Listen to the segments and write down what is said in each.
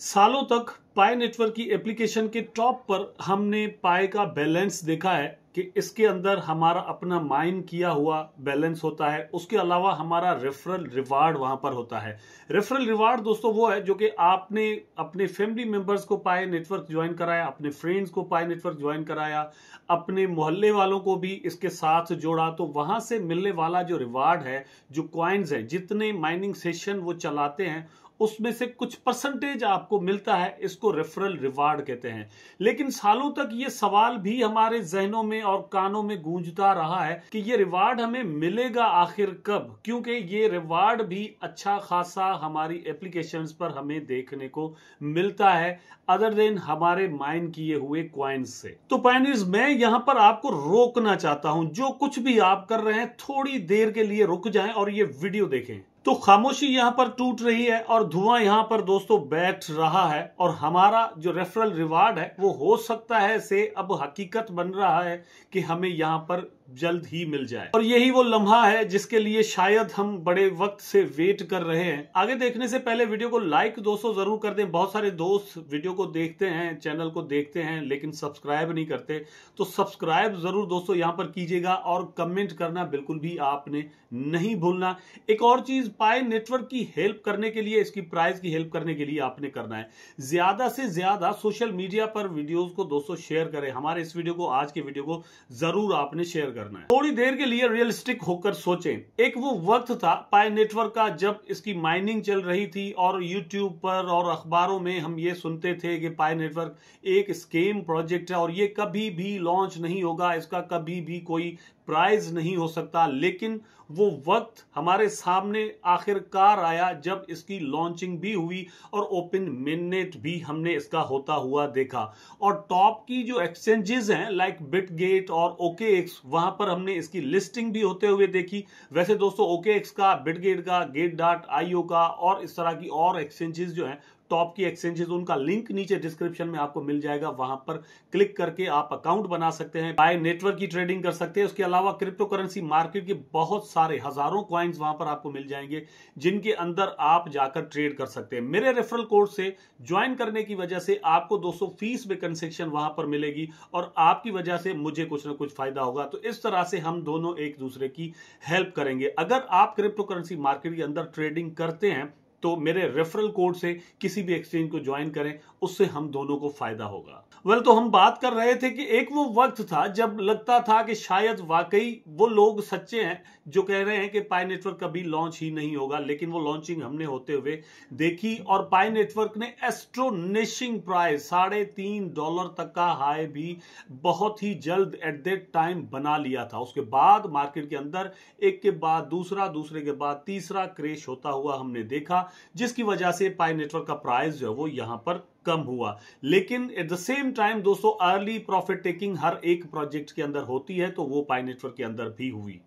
सालों तक पाई नेटवर्क की एप्लीकेशन के टॉप पर हमने पाई का बैलेंस देखा है कि इसके अंदर हमारा अपना माइन किया हुआ बैलेंस होता है। उसके अलावा हमारा रेफरल रिवार्ड वहां पर होता है। रेफरल रिवार्ड दोस्तों वो है जो कि आपने अपने फैमिली मेंबर्स को पाई नेटवर्क ज्वाइन कराया, अपने फ्रेंड्स को पाई नेटवर्क ज्वाइन कराया, अपने मोहल्ले वालों को भी इसके साथ जोड़ा, तो वहां से मिलने वाला जो रिवार्ड है, जो कॉइन्स है, जितने माइनिंग सेशन वो चलाते हैं उसमें से कुछ परसेंटेज आपको मिलता है। इसको रेफरल रिवार्ड कहते हैं। लेकिन सालों तक ये सवाल भी हमारे जहनों में और कानों में गूंजता रहा है कि ये रिवार्ड हमें मिलेगा आखिर कब, क्योंकि ये रिवार्ड भी अच्छा खासा हमारी एप्लीकेशंस पर हमें देखने को मिलता है अदर देन हमारे माइन किए हुए क्वाइंस से। तो पायनियर्स, मैं यहां पर आपको रोकना चाहता हूं, जो कुछ भी आप कर रहे हैं थोड़ी देर के लिए रुक जाएं और ये वीडियो देखें। तो खामोशी यहां पर टूट रही है और धुआं यहां पर दोस्तों बैठ रहा है और हमारा जो रेफरल रिवार्ड है वो हो सकता है से अब हकीकत बन रहा है कि हमें यहां पर जल्द ही मिल जाए। और यही वो लम्हा है जिसके लिए शायद हम बड़े वक्त से वेट कर रहे हैं। आगे देखने से पहले वीडियो को लाइक दोस्तों जरूर कर दें। बहुत सारे दोस्त वीडियो को देखते हैं, चैनल को देखते हैं, लेकिन सब्सक्राइब नहीं करते, तो सब्सक्राइब जरूर दोस्तों यहां पर कीजिएगा और कमेंट करना बिल्कुल भी आपने नहीं भूलना। एक और चीज, पाई नेटवर्क की हेल्प करने के लिए, इसकी प्राइस की हेल्प करने के लिए आपने करना है ज्यादा से ज्यादा सोशल मीडिया पर वीडियोस को दोस्तों शेयर करें। हमारे इस वीडियो को, आज के वीडियो को जरूर आपने शेयर करना है। थोड़ी देर के लिए रियलिस्टिक होकर सोचें। एक वो वक्त था पाई नेटवर्क का जब इसकी माइनिंग चल रही थी और यूट्यूब पर और अखबारों में हम ये सुनते थे कि पाई नेटवर्क एक स्केम प्रोजेक्ट है और ये कभी भी लॉन्च नहीं होगा, इसका कभी भी कोई प्राइज नहीं हो सकता। लेकिन वो वक्त हमारे सामने आखिरकार आया जब इसकी लॉन्चिंग भी हुई और ओपन मिननेट भी हमने इसका होता हुआ देखा। और टॉप की जो एक्सचेंजेस हैं लाइक बिटगेट और ओकेएक्स, वहां पर हमने इसकी लिस्टिंग भी होते हुए देखी। वैसे दोस्तों ओकेएक्स का, बिटगेट का, गेट.io का और इस तरह की और एक्सचेंजेस जो हैं टॉप की एक्सचेंजेस, उनका लिंक नीचे डिस्क्रिप्शन में आपको मिल जाएगा। वहां पर क्लिक करके आप अकाउंट बना सकते हैं, पाई नेटवर्क की ट्रेडिंग कर सकते हैं। उसके अलावा क्रिप्टो करेंसी मार्केट के बहुत सारे हजारों कॉइन्स वहां पर आपको मिल जाएंगे जिनके अंदर आप जाकर ट्रेड कर सकते हैं। मेरे रेफरल कोड से ज्वाइन करने की वजह से आपको दोस्तों फीस में कंसेशन वहां पर मिलेगी और आपकी वजह से मुझे कुछ ना कुछ फायदा होगा। तो इस तरह से हम दोनों एक दूसरे की हेल्प करेंगे। अगर आप क्रिप्टो करेंसी मार्केट के अंदर ट्रेडिंग करते हैं तो मेरे रेफरल कोड से किसी भी एक्सचेंज को ज्वाइन करें, उससे हम दोनों को फायदा होगा। तो हम बात कर रहे थे कि एक वो वक्त था जब लगता था कि शायद वाकई वो लोग सच्चे हैं जो कह रहे हैं कि पाई नेटवर्क कभी लॉन्च ही नहीं होगा। लेकिन वो लॉन्चिंग हमने होते हुए देखी और पाई नेटवर्क ने एस्ट्रोनिशिंग प्राइस $3.5 तक का हाई भी बहुत ही जल्द एट दैट टाइम बना लिया था। उसके बाद मार्केट के अंदर एक के बाद दूसरा, दूसरे के बाद तीसरा क्रैश होता हुआ हमने देखा, जिसकी वजह से पाई नेटवर्क का प्राइस जो है वो यहां पर कम हुआ। लेकिन एट द सेम टाइम दोस्तों अर्ली प्रॉफिट टेकिंग हर एक प्रोजेक्ट के अंदर होती है, तो वो पाई नेटवर्क के अंदर भी हुई।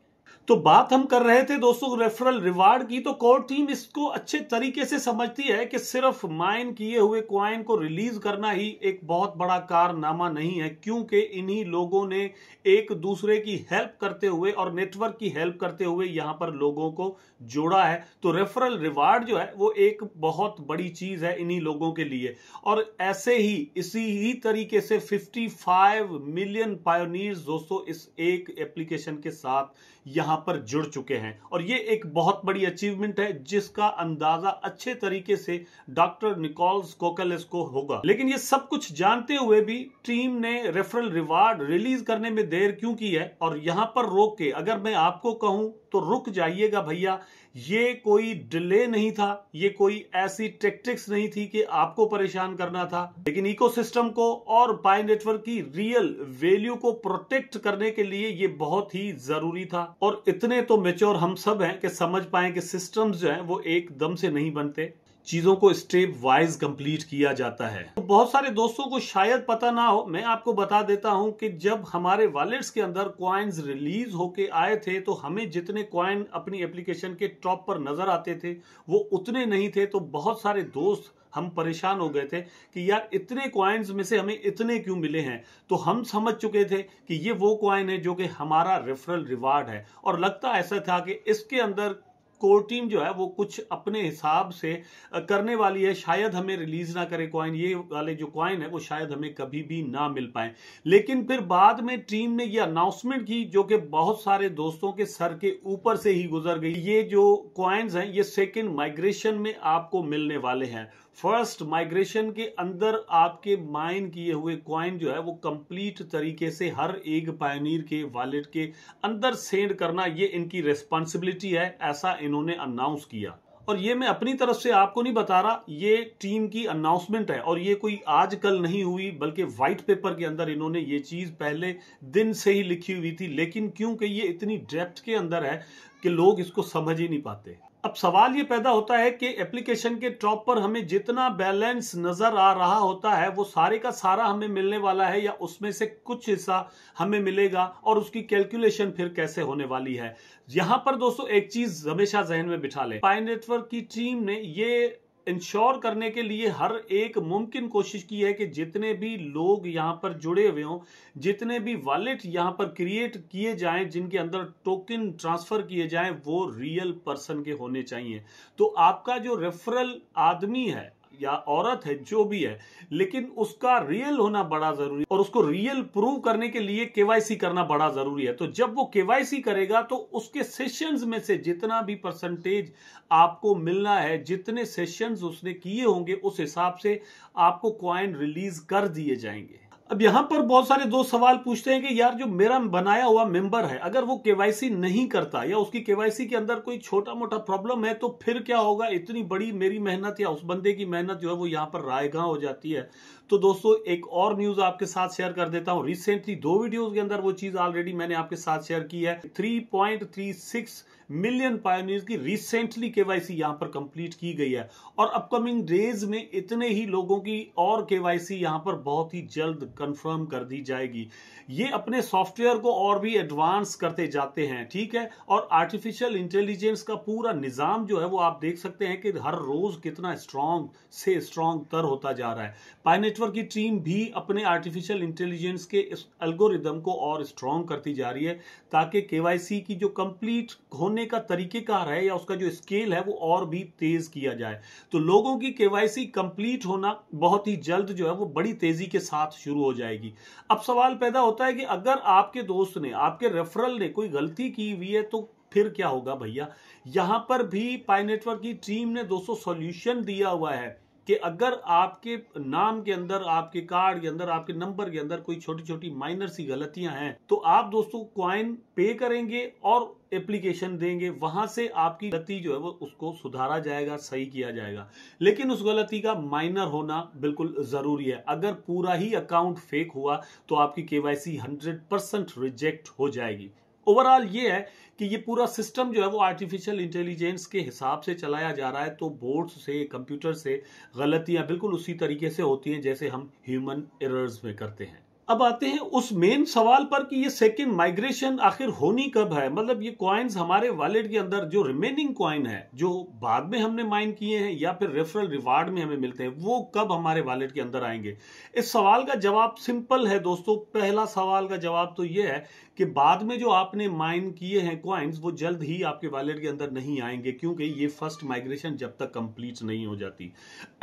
तो बात हम कर रहे थे दोस्तों रेफरल रिवार्ड की। तो कोर टीम इसको अच्छे तरीके से समझती है कि सिर्फ माइन किए हुए क्वाइन को रिलीज करना ही एक बहुत बड़ा कारनामा नहीं है, क्योंकि इन्हीं लोगों ने एक दूसरे की हेल्प करते हुए और नेटवर्क की हेल्प करते हुए यहां पर लोगों को जोड़ा है। तो रेफरल रिवार्ड जो है वो एक बहुत बड़ी चीज है इन्हीं लोगों के लिए। और ऐसे ही इसी ही तरीके से 55 मिलियन पायोनियर्स दोस्तों इस एक एप्लीकेशन के साथ यहां पर जुड़ चुके हैं और ये एक बहुत बड़ी अचीवमेंट है जिसका अंदाजा अच्छे तरीके से डॉक्टर निकोलस कोकलेस को होगा। लेकिन ये सब कुछ जानते हुए भी टीम ने रेफरल रिवार्ड रिलीज करने में देर क्यों की है और यहां पर रोक के, अगर मैं आपको कहूं तो रुक जाइएगा भैया। ये कोई डिले नहीं था, ये कोई ऐसी टैक्टिक्स नहीं थी कि आपको परेशान करना था, लेकिन इकोसिस्टम को और पाई नेटवर्क की रियल वैल्यू को प्रोटेक्ट करने के लिए ये बहुत ही जरूरी था। और इतने तो मैच्योर हम सब हैं कि समझ पाए कि सिस्टम्स जो हैं वो एकदम से नहीं बनते, चीजों को स्टेप वाइज कंप्लीट किया जाता है। तो बहुत सारे दोस्तों को शायद पता ना हो, मैं आपको बता देता हूं कि जब हमारे वॉलेट्स के अंदर कॉइन्स रिलीज होके आए थे तो हमें जितने कॉइन अपनी एप्लीकेशन के टॉप पर नजर आते थे वो उतने नहीं थे। तो बहुत सारे दोस्त हम परेशान हो गए थे कि यार इतने कॉइन्स में से हमें इतने क्यों मिले हैं। तो हम समझ चुके थे कि ये वो कॉइन है जो कि हमारा रेफरल रिवार्ड है और लगता ऐसा था कि इसके अंदर कोर टीम जो है वो कुछ अपने हिसाब से करने वाली है। शायद हमें रिलीज ना करे कॉइन, ये वाले जो कॉइन है वो शायद हमें कभी भी ना मिल पाए। लेकिन फिर बाद में टीम ने ये अनाउंसमेंट की जो कि बहुत सारे दोस्तों के सर के ऊपर से ही गुजर गई। ये जो कॉइन्स हैं ये सेकेंड माइग्रेशन में आपको मिलने वाले हैं। फर्स्ट माइग्रेशन के अंदर आपके माइन किए हुए कॉइन जो है वो कंप्लीट तरीके से हर एक पायनियर के वॉलेट के अंदर सेंड करना ये इनकी रिस्पॉन्सिबिलिटी है, ऐसा इन्होंने अनाउंस किया। और ये मैं अपनी तरफ से आपको नहीं बता रहा, ये टीम की अनाउंसमेंट है और ये कोई आज कल नहीं हुई, बल्कि व्हाइट पेपर के अंदर इन्होंने ये चीज पहले दिन से ही लिखी हुई थी। लेकिन क्योंकि ये इतनी डेप्थ के अंदर है कि लोग इसको समझ ही नहीं पाते। अब सवाल ये पैदा होता है कि एप्लीकेशन के टॉप पर हमें जितना बैलेंस नजर आ रहा होता है वो सारे का सारा हमें मिलने वाला है या उसमें से कुछ हिस्सा हमें मिलेगा, और उसकी कैलकुलेशन फिर कैसे होने वाली है। यहां पर दोस्तों एक चीज हमेशा जहन में बिठा लें, पाई नेटवर्क की टीम ने ये इंश्योर करने के लिए हर एक मुमकिन कोशिश की है कि जितने भी लोग यहां पर जुड़े हुए हों, जितने भी वॉलेट यहां पर क्रिएट किए जाएं, जिनके अंदर टोकन ट्रांसफर किए जाएं, वो रियल पर्सन के होने चाहिए। तो आपका जो रेफरल आदमी है या औरत है जो भी है, लेकिन उसका रियल होना बड़ा जरूरी है और उसको रियल प्रूव करने के लिए केवाईसी करना बड़ा जरूरी है। तो जब वो केवाईसी करेगा तो उसके सेशंस में से जितना भी परसेंटेज आपको मिलना है, जितने सेशंस उसने किए होंगे, उस हिसाब से आपको कॉइन रिलीज कर दिए जाएंगे। अब यहां पर बहुत सारे दोस्त सवाल पूछते हैं कि यार जो मेरा बनाया हुआ मेंबर है अगर वो केवाईसी नहीं करता या उसकी केवाईसी के अंदर कोई छोटा मोटा प्रॉब्लम है तो फिर क्या होगा, इतनी बड़ी मेरी मेहनत या उस बंदे की मेहनत जो है वो यहां पर रायगां हो जाती है। तो दोस्तों एक और न्यूज आपके साथ शेयर कर देता हूं। रिसेंटली 2 वीडियोस के अंदर वो चीज ऑलरेडी मैंने आपके साथ शेयर की है। 3.36 मिलियन पायोनियर्स की रिसेंटली केवाईसी यहां पर कंप्लीट की गई है और अपकमिंग डेज में इतने ही लोगों की और केवाईसी यहां पर बहुत ही जल्द कंफर्म कर दी जाएगी। ये अपने सॉफ्टवेयर को और भी एडवांस करते जाते हैं, ठीक है। और आर्टिफिशियल इंटेलिजेंस का पूरा निजाम जो है वो आप देख सकते हैं कि हर रोज कितना स्ट्रांग से स्ट्रांग तर होता जा रहा है। पाई नेटवर्क की टीम भी अपने आर्टिफिशियल इंटेलिजेंस के इस एल्गोरिदम को और स्ट्रांग करती जा रही है ताकि केवाईसी की जो कंप्लीट होने का तरीकेकार है या उसका जो स्केल है वो और भी तेज किया जाए। तो लोगों की केवाईसी कंप्लीट होना बहुत ही जल्द जो है वो बड़ी तेजी के साथ शुरू हो जाएगी। अब सवाल पैदा होता है कि अगर आपके दोस्त ने, आपके रेफरल ने कोई गलती की हुई है तो फिर क्या होगा भैया। यहां पर भी पाई नेटवर्क की टीम ने दोस्तों सॉल्यूशन दिया हुआ है कि अगर आपके नाम के अंदर, आपके कार्ड के अंदर, आपके नंबर के अंदर कोई छोटी छोटी माइनर सी गलतियां हैं तो आप दोस्तों कॉइन पे करेंगे और एप्लीकेशन देंगे, वहां से आपकी गलती जो है वो उसको सुधारा जाएगा, सही किया जाएगा। लेकिन उस गलती का माइनर होना बिल्कुल जरूरी है। अगर पूरा ही अकाउंट फेक हुआ तो आपकी केवाईसी 100% रिजेक्ट हो जाएगी। ओवरऑल ये है कि ये पूरा सिस्टम जो है वो आर्टिफिशियल इंटेलिजेंस के हिसाब से चलाया जा रहा है। तो बोर्ड्स से, कंप्यूटर से गलतियां बिल्कुल उसी तरीके से होती हैं जैसे हम ह्यूमन एरर्स में करते हैं। अब आते हैं उस मेन सवाल पर कि ये सेकंड माइग्रेशन आखिर होनी कब है। मतलब ये कॉइन्स हमारे वॉलेट के अंदर जो रिमेनिंग कॉइन है, जो बाद में हमने माइन किए हैं या फिर रेफरल रिवार्ड में हमें मिलते हैं, वो कब हमारे वॉलेट के अंदर आएंगे। इस सवाल का जवाब सिंपल है दोस्तों। पहला सवाल का जवाब तो ये है कि बाद में जो आपने माइन किए हैं कॉइन्स वो जल्द ही आपके वॉलेट के अंदर नहीं आएंगे, क्योंकि ये फर्स्ट माइग्रेशन जब तक कंप्लीट नहीं हो जाती।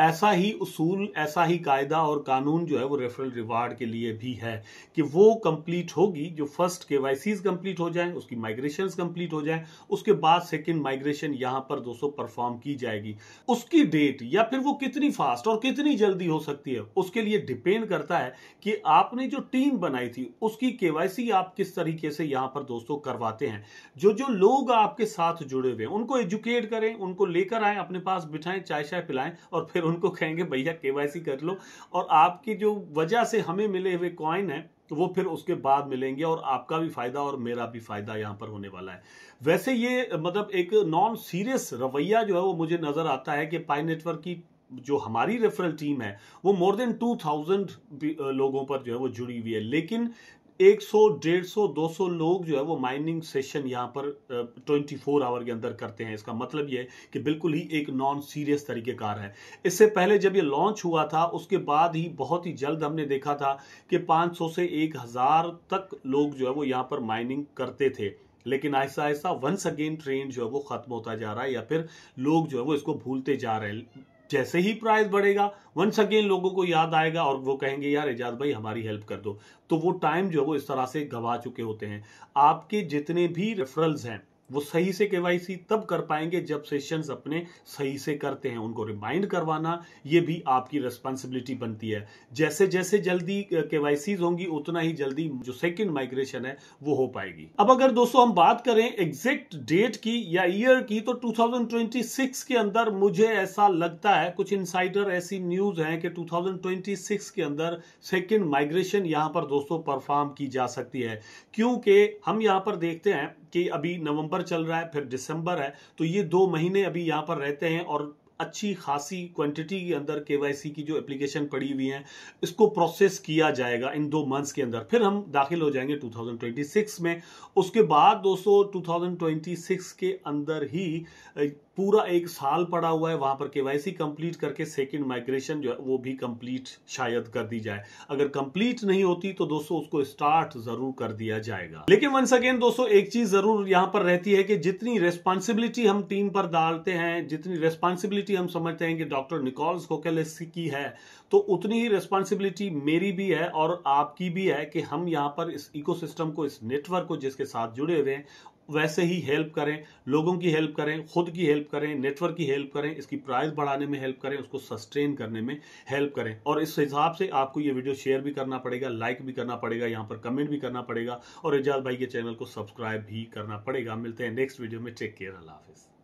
ऐसा ही उसूल, ऐसा ही कायदा और कानून जो है वो रेफरल रिवार्ड के लिए भी है कि वो कंप्लीट होगी, जो फर्स्ट केवाईसीज कंप्लीट हो जाएं, उसकी माइग्रेशंस कंप्लीट हो जाएं, उसके बाद सेकंड माइग्रेशन यहां पर दोस्तों परफॉर्म की जाएगी। उसकी डेट या फिर वो कितनी फास्ट और कितनी जल्दी हो सकती है उसके लिए डिपेंड करता है कि आपने जो टीम बनाई थी उसकी केवाईसी आप किस तरीके से यहां पर दोस्तों करवाते हैं। जो जो लोग आपके साथ जुड़े हुए हैं उनको एजुकेट करें, उनको लेकर आए, अपने पास बिठाएं, चाय शाय पिलाएं और फिर उनको कहेंगे भैया केवाईसी कर लो, और आपकी जो वजह से हमें मिले हुए कॉइन है तो वो फिर उसके बाद मिलेंगे और आपका भी फायदा और मेरा भी फायदा यहां पर होने वाला है। वैसे ये मतलब एक नॉन सीरियस रवैया जो है वो मुझे नजर आता है कि पाई नेटवर्क की जो हमारी रेफरल टीम है वो मोर देन 2000 लोगों पर जो है वो जुड़ी हुई है, लेकिन 100, 150, 200 लोग जो है वो माइनिंग सेशन यहां पर 24 आवर के अंदर करते हैं। इसका मतलब ये है कि बिल्कुल ही एक नॉन सीरियस तरीकेकार है। इससे पहले जब ये लॉन्च हुआ था उसके बाद ही बहुत ही जल्द हमने देखा था कि 500 से 1000 तक लोग जो है वो यहां पर माइनिंग करते थे। लेकिन ऐसा ऐसा वंस अगेन ट्रेंड जो है वो खत्म होता जा रहा है, या फिर लोग जो है वो इसको भूलते जा रहे हैं। जैसे ही प्राइस बढ़ेगा वंस अगेन लोगों को याद आएगा और वो कहेंगे यार एजाज भाई हमारी हेल्प कर दो। तो वो टाइम जो है वो इस तरह से गवा चुके होते हैं। आपके जितने भी रेफरल्स हैं वो सही से केवाईसी तब कर पाएंगे जब सेशंस अपने सही से करते हैं। उनको रिमाइंड करवाना ये भी आपकी रिस्पांसिबिलिटी बनती है। जैसे जैसे जल्दी केवाईसीज होंगी उतना ही जल्दी जो सेकंड माइग्रेशन है वो हो पाएगी। अब अगर दोस्तों हम बात करें एग्जैक्ट डेट की या ईयर की, तो 2026 के अंदर मुझे ऐसा लगता है, कुछ इनसाइडर ऐसी न्यूज है कि 2026 के अंदर सेकंड माइग्रेशन यहां पर दोस्तों परफॉर्म की जा सकती है। क्योंकि हम यहां पर देखते हैं कि अभी नवंबर चल रहा है, फिर दिसंबर है, तो ये 2 महीने अभी यहां पर रहते हैं और अच्छी खासी क्वांटिटी के अंदर केवाईसी की जो एप्लीकेशन पड़ी हुई है इसको प्रोसेस किया जाएगा इन 2 मंथ्स के अंदर। फिर हम दाखिल हो जाएंगे 2026 में। उसके बाद दोस्तों 2026 के अंदर ही पूरा 1 साल पड़ा हुआ है, वहां पर केवाईसी कंप्लीट करके सेकंड माइग्रेशन जो है वो भी कंप्लीट शायद कर दी जाए। अगर कंप्लीट नहीं होती तो दोस्तों उसको स्टार्ट जरूर कर दिया जाएगा। लेकिन वंस अगेन दोस्तों एक चीज जरूर यहां पर रहती है कि जितनी रेस्पॉन्सिबिलिटी हम टीम पर डालते हैं, जितनी रेस्पॉन्सिबिलिटी हम समझते हैं कि डॉक्टर निकोलस कोकेलेस की है, तो उतनी ही रेस्पॉन्सिबिलिटी मेरी भी है और आपकी भी है कि हम यहां पर इस इकोसिस्टम को, इस नेटवर्क को जिसके साथ जुड़े हुए हैं वैसे ही हेल्प करें, लोगों की हेल्प करें, खुद की हेल्प करें, नेटवर्क की हेल्प करें, इसकी प्राइस बढ़ाने में हेल्प करें, उसको सस्टेन करने में हेल्प करें। और इस हिसाब से आपको ये वीडियो शेयर भी करना पड़ेगा, लाइक भी करना पड़ेगा, यहाँ पर कमेंट भी करना पड़ेगा और एजाज भाई के चैनल को सब्सक्राइब भी करना पड़ेगा। मिलते हैं नेक्स्ट वीडियो में। टेक केयर, अल्लाह हाफिज।